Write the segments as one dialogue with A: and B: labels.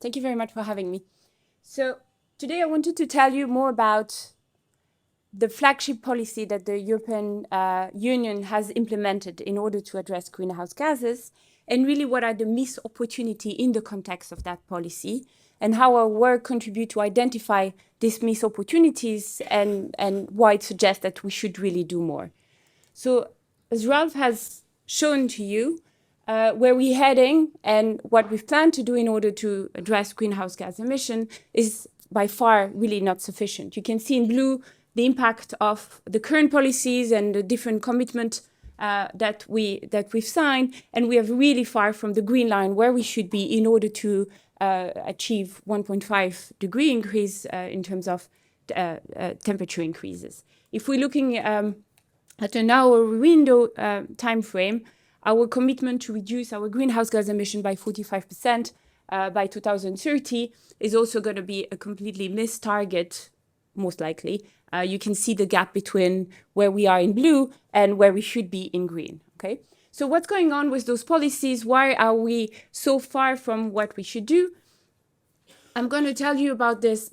A: Thank you very much for having me. So today I wanted to tell you more about the flagship policy that the European Union has implemented in order to address greenhouse gases, and really what are the missed opportunities in the context of that policy, and how our work contributes to identify these missed opportunities and why it suggests that we should really do more. So as Ralph has shown to you, where we're heading and what we've planned to do in order to address greenhouse gas emission is by far really not sufficient. You can see in blue the impact of the current policies and the different commitments that we've signed, and we are really far from the green line where we should be in order to achieve 1.5 degree increase in terms of temperature increases. If we're looking at an hour window time frame, our commitment to reduce our greenhouse gas emission by 45% by 2030 is also going to be a completely missed target, most likely. You can see the gap between where we are in blue and where we should be in green. Okay. So what's going on with those policies? Why are we so far from what we should do? I'm going to tell you about this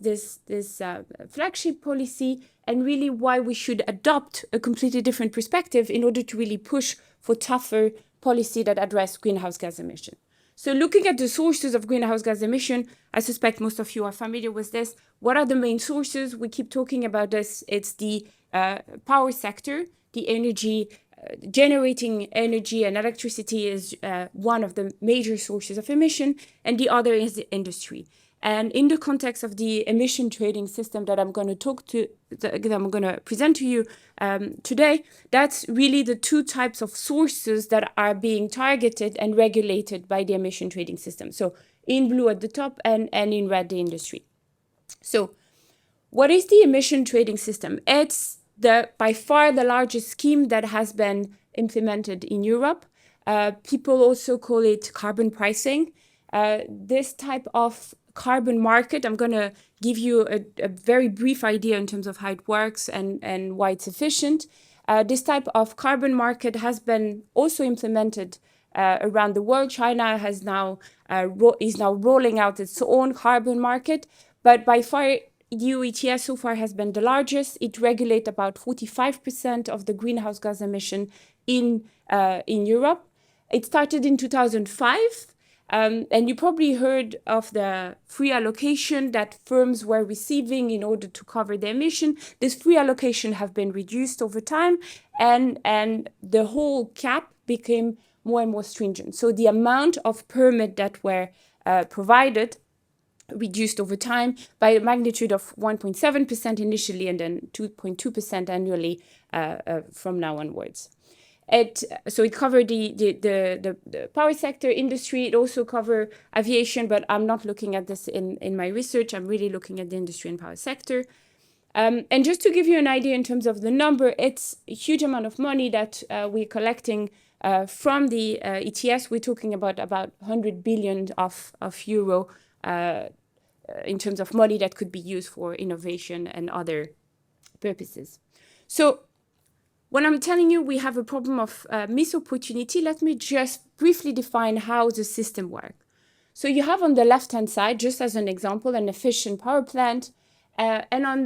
A: flagship policy and really why we should adopt a completely different perspective in order to really push for tougher policy that address greenhouse gas emission. So looking at the sources of greenhouse gas emission, I suspect most of you are familiar with this. What are the main sources? We keep talking about this. It's the power sector, the energy, generating energy and electricity is one of the major sources of emission, and the other is the industry. And in the context of the emission trading system that I'm going to present to you today, that's really the two types of sources that are being targeted and regulated by the emission trading system. So in blue at the top and in red, the industry. So what is the emission trading system? It's by far the largest scheme that has been implemented in Europe. People also call it carbon pricing. This type of carbon market, I'm going to give you a very brief idea in terms of how it works and why it's efficient. This type of carbon market has been also implemented around the world. China is now rolling out its own carbon market, but by far EU ETS so far has been the largest. It regulates about 45% of the greenhouse gas emission in Europe. It started in 2005. And you probably heard of the free allocation that firms were receiving in order to cover their emission. This free allocation have been reduced over time, and the whole cap became more and more stringent. So the amount of permit that were provided reduced over time by a magnitude of 1.7% initially and then 2.2% annually from now onwards. So it covered the power sector, industry. It also covered aviation, but I'm not looking at this in my research. I'm really looking at the industry and power sector. And just to give you an idea in terms of the number, it's a huge amount of money that we're collecting from the ETS. We're talking about 100 billion of euro in terms of money that could be used for innovation and other purposes. So when I'm telling you we have a problem of missed opportunity, let me just briefly define how the system works. So you have on the left-hand side, just as an example, an efficient power plant. And on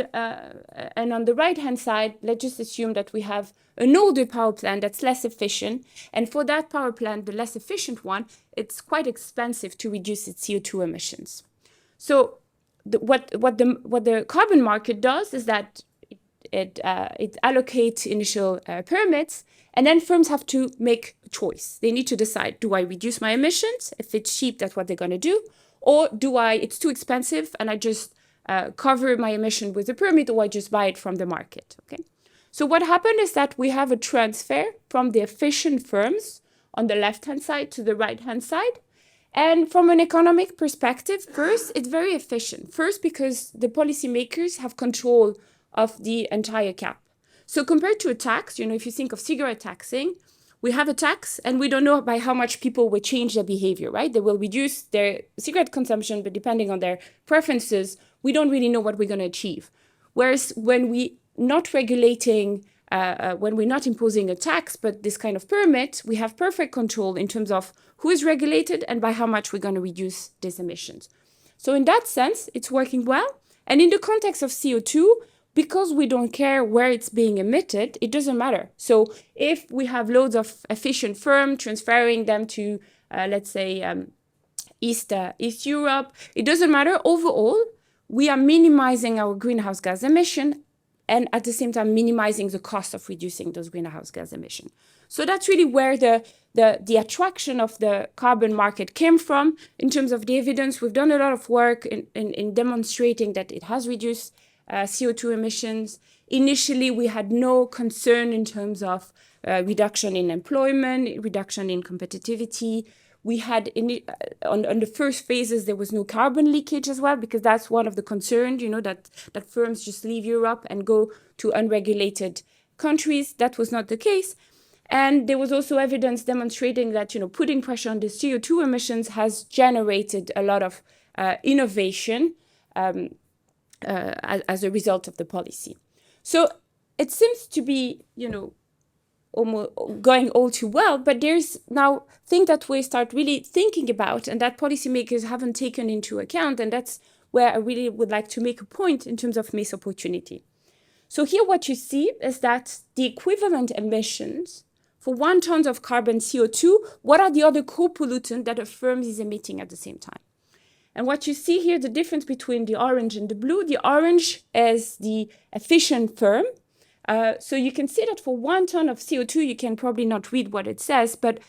A: the right-hand side, let's just assume that we have an older power plant that's less efficient. And for that power plant, the less efficient one, it's quite expensive to reduce its CO2 emissions. So what the carbon market does is that it allocates initial permits, and then firms have to make a choice. They need to decide, do I reduce my emissions? If it's cheap, that's what they're going to do. Or it's too expensive and I just cover my emission with a permit, or I just buy it from the market. Okay. So what happened is that we have a transfer from the efficient firms on the left-hand side to the right-hand side. And from an economic perspective, first, it's very efficient. First, because the policymakers have control of the entire cap. So compared to a tax, if you think of cigarette taxing, we have a tax and we don't know by how much people will change their behavior, right? They will reduce their cigarette consumption, but depending on their preferences, we don't really know what we're going to achieve. Whereas when we're not regulating, when we're not imposing a tax, but this kind of permit, we have perfect control in terms of who is regulated and by how much we're going to reduce these emissions. So in that sense, it's working well. And in the context of CO2, because we don't care where it's being emitted, it doesn't matter. So if we have loads of efficient firms transferring them to, let's say, East Europe, it doesn't matter. Overall, we are minimizing our greenhouse gas emission and at the same time minimizing the cost of reducing those greenhouse gas emissions. So that's really where the attraction of the carbon market came from. In terms of the evidence, we've done a lot of work in demonstrating that it has reduced CO2 emissions. Initially, we had no concern in terms of reduction in employment, reduction in competitivity. We had, on the first phases, there was no carbon leakage as well, because that's one of the concerns, that firms just leave Europe and go to unregulated countries. That was not the case. And there was also evidence demonstrating that, putting pressure on the CO2 emissions has generated a lot of innovation as a result of the policy. So it seems to be, almost going all too well, but there's now things that we start really thinking about and that policymakers haven't taken into account, and that's where I really would like to make a point in terms of missed opportunity. So here what you see is that the equivalent emissions for 1 ton of carbon CO2, what are the other co-pollutants that a firm is emitting at the same time? And what you see here, the difference between the orange and the blue, the orange is the efficient firm. So you can see that for 1 ton of CO2, you can probably not read what it says, but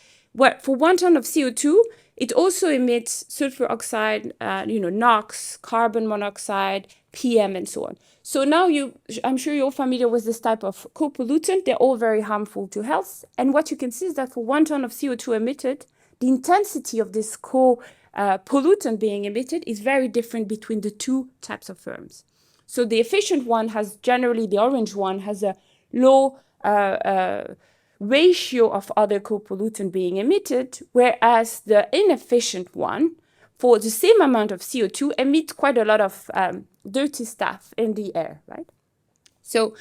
A: for 1 ton of CO2, it also emits sulfur oxide, NOx, carbon monoxide, PM, and so on. So now I'm sure you're familiar with this type of co-pollutant. They're all very harmful to health. And what you can see is that for 1 ton of CO2 emitted, the intensity of this pollutant being emitted is very different between the two types of firms. So the efficient one the orange one has a low ratio of other co-pollutant being emitted, whereas the inefficient one, for the same amount of CO2, emits quite a lot of dirty stuff in the air, right? So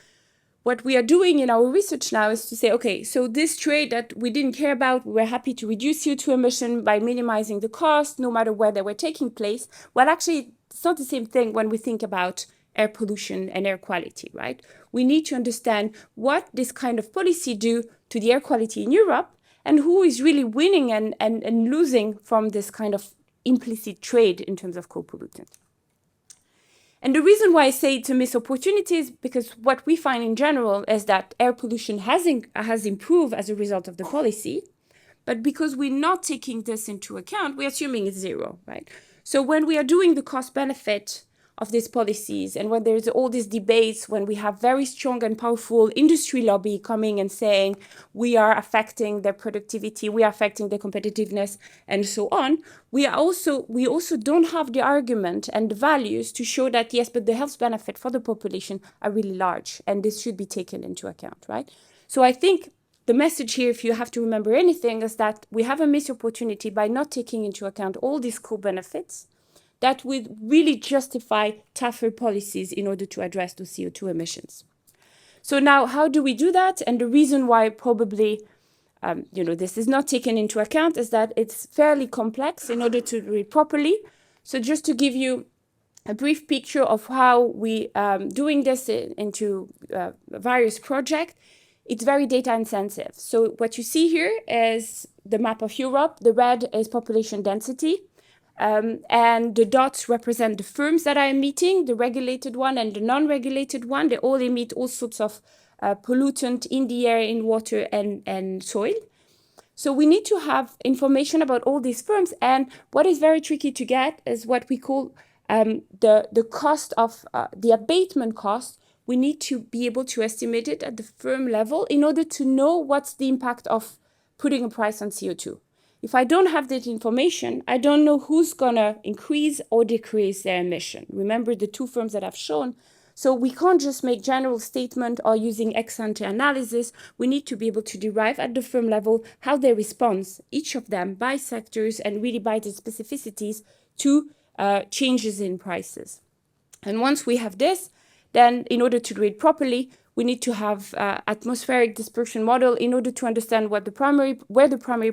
A: what we are doing in our research now is to say, okay, so this trade that we didn't care about, we were happy to reduce CO2 emission by minimizing the cost, no matter where they were taking place. Well, actually, it's not the same thing when we think about air pollution and air quality, right? We need to understand what this kind of policy do to the air quality in Europe and who is really winning and losing from this kind of implicit trade in terms of co-pollutant. And the reason why I say it's a missed opportunity is because what we find in general is that air pollution has improved as a result of the policy, but because we're not taking this into account, we're assuming it's zero, right? So when we are doing the cost-benefit of these policies, and when there's all these debates, when we have very strong and powerful industry lobby coming and saying we are affecting their productivity, we are affecting their competitiveness, and so on, we also don't have the argument and the values to show that yes, but the health benefit for the population are really large, and this should be taken into account, right? So I think the message here, if you have to remember anything, is that we have a missed opportunity by not taking into account all these co-benefits that would really justify tougher policies in order to address the CO2 emissions. So now, how do we do that? And the reason why probably this is not taken into account is that it's fairly complex in order to do it properly. So just to give you a brief picture of how we doing this into various projects, it's very data intensive. So what you see here is the map of Europe. The red is population density. And the dots represent the firms that are emitting, the regulated one and the non-regulated one. They all emit all sorts of pollutant in the air, in water, and soil. So we need to have information about all these firms. And what is very tricky to get is what we call the cost of the abatement cost. We need to be able to estimate it at the firm level in order to know what's the impact of putting a price on CO2. If I don't have that information, I don't know who's going to increase or decrease their emission. Remember the two firms that I've shown. So we can't just make general statement or using ex-ante analysis. We need to be able to derive at the firm level how they respond, each of them by sectors and really by the specificities to changes in prices. And once we have this, then in order to do it properly, we need to have atmospheric dispersion model in order to understand where the primary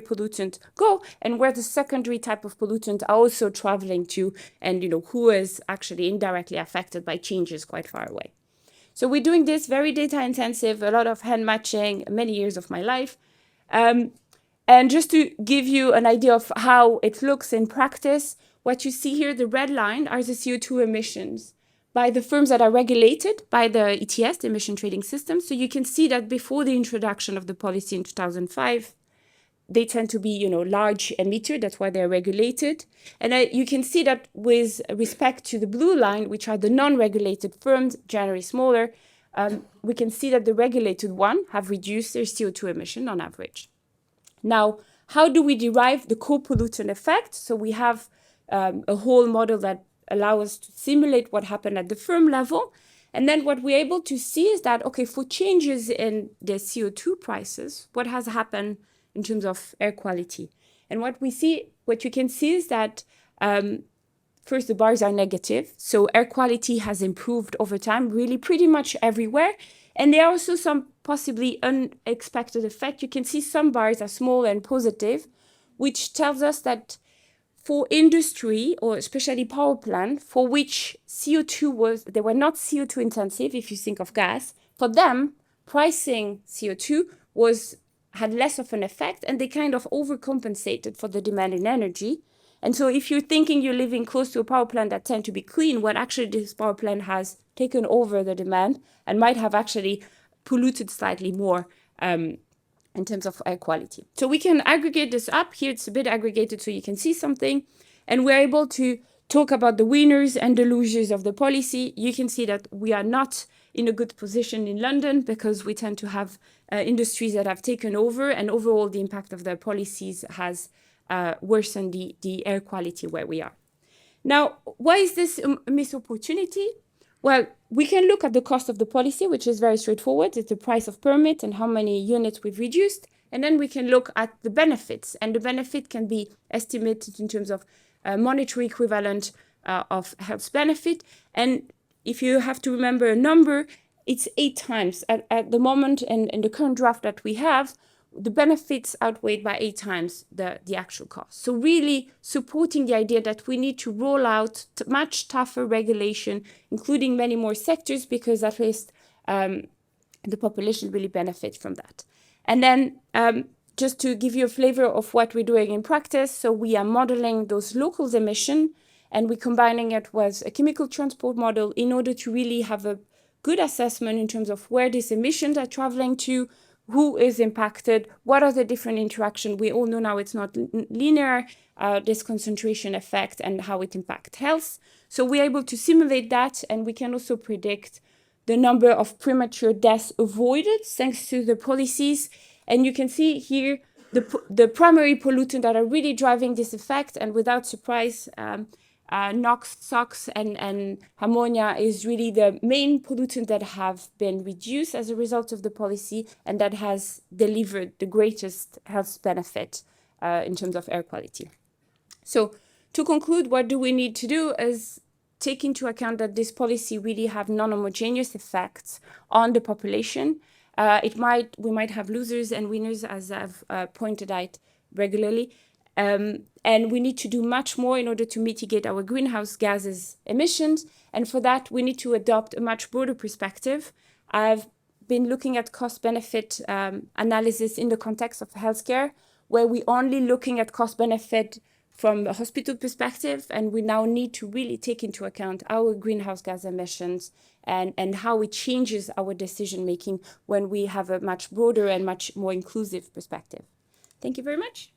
A: pollutant go and where the secondary type of pollutant are also traveling to, and who is actually indirectly affected by changes quite far away. So we're doing this very data intensive, a lot of hand matching, many years of my life. And just to give you an idea of how it looks in practice, what you see here, the red line, are the CO2 emissions by the firms that are regulated by the ETS, the emission trading system. So you can see that before the introduction of the policy in 2005, they tend to be, large emitter. That's why they're regulated. And you can see that with respect to the blue line, which are the non-regulated firms, generally smaller, we can see that the regulated one have reduced their CO2 emission on average. Now, how do we derive the co-pollutant effect? So we have a whole model that allows us to simulate what happened at the firm level. And then what we're able to see is that, okay, for changes in the CO2 prices, what has happened in terms of air quality? And what you can see is that first, the bars are negative. So air quality has improved over time, really pretty much everywhere. And there are also some possibly unexpected effect. You can see some bars are small and positive, which tells us that for industry, or especially power plant, for which they were not CO2 intensive, if you think of gas, for them, pricing CO2 had less of an effect, and they kind of overcompensated for the demand in energy. And so if you're thinking you're living close to a power plant that tend to be clean, well, actually this power plant has taken over the demand and might have actually polluted slightly more in terms of air quality. So we can aggregate this up. Here it's a bit aggregated so you can see something. And we're able to talk about the winners and the losers of the policy. You can see that we are not in a good position in London because we tend to have industries that have taken over, and overall the impact of their policies has worsened the air quality where we are. Now, why is this a missed opportunity? Well, we can look at the cost of the policy, which is very straightforward. It's the price of permit and how many units we've reduced. And then we can look at the benefits. And the benefit can be estimated in terms of monetary equivalent of health benefit. And if you have to remember a number, it's 8 times. At the moment, in the current draft that we have, the benefits outweighed by 8 times the actual cost. So really supporting the idea that we need to roll out much tougher regulation, including many more sectors, because at least the population really benefits from that. And then just to give you a flavor of what we're doing in practice, so we are modeling those local emissions, and we're combining it with a chemical transport model in order to really have a good assessment in terms of where these emissions are traveling to, who is impacted, what are the different interactions. We all know now it's not linear, this concentration effect and how it impacts health. So we're able to simulate that, and we can also predict the number of premature deaths avoided thanks to the policies. And you can see here the primary pollutants that are really driving this effect, and without surprise, NOx, SOx, and ammonia is really the main pollutant that have been reduced as a result of the policy, and that has delivered the greatest health benefit in terms of air quality. So to conclude, what do we need to do is take into account that this policy really have non-homogeneous effects on the population. We might have losers and winners, as I've pointed out regularly. And we need to do much more in order to mitigate our greenhouse gases emissions. And for that, we need to adopt a much broader perspective. I've been looking at cost-benefit analysis in the context of healthcare, where we're only looking at cost-benefit from a hospital perspective, and we now need to really take into account our greenhouse gas emissions and how it changes our decision-making when we have a much broader and much more inclusive perspective. Thank you very much.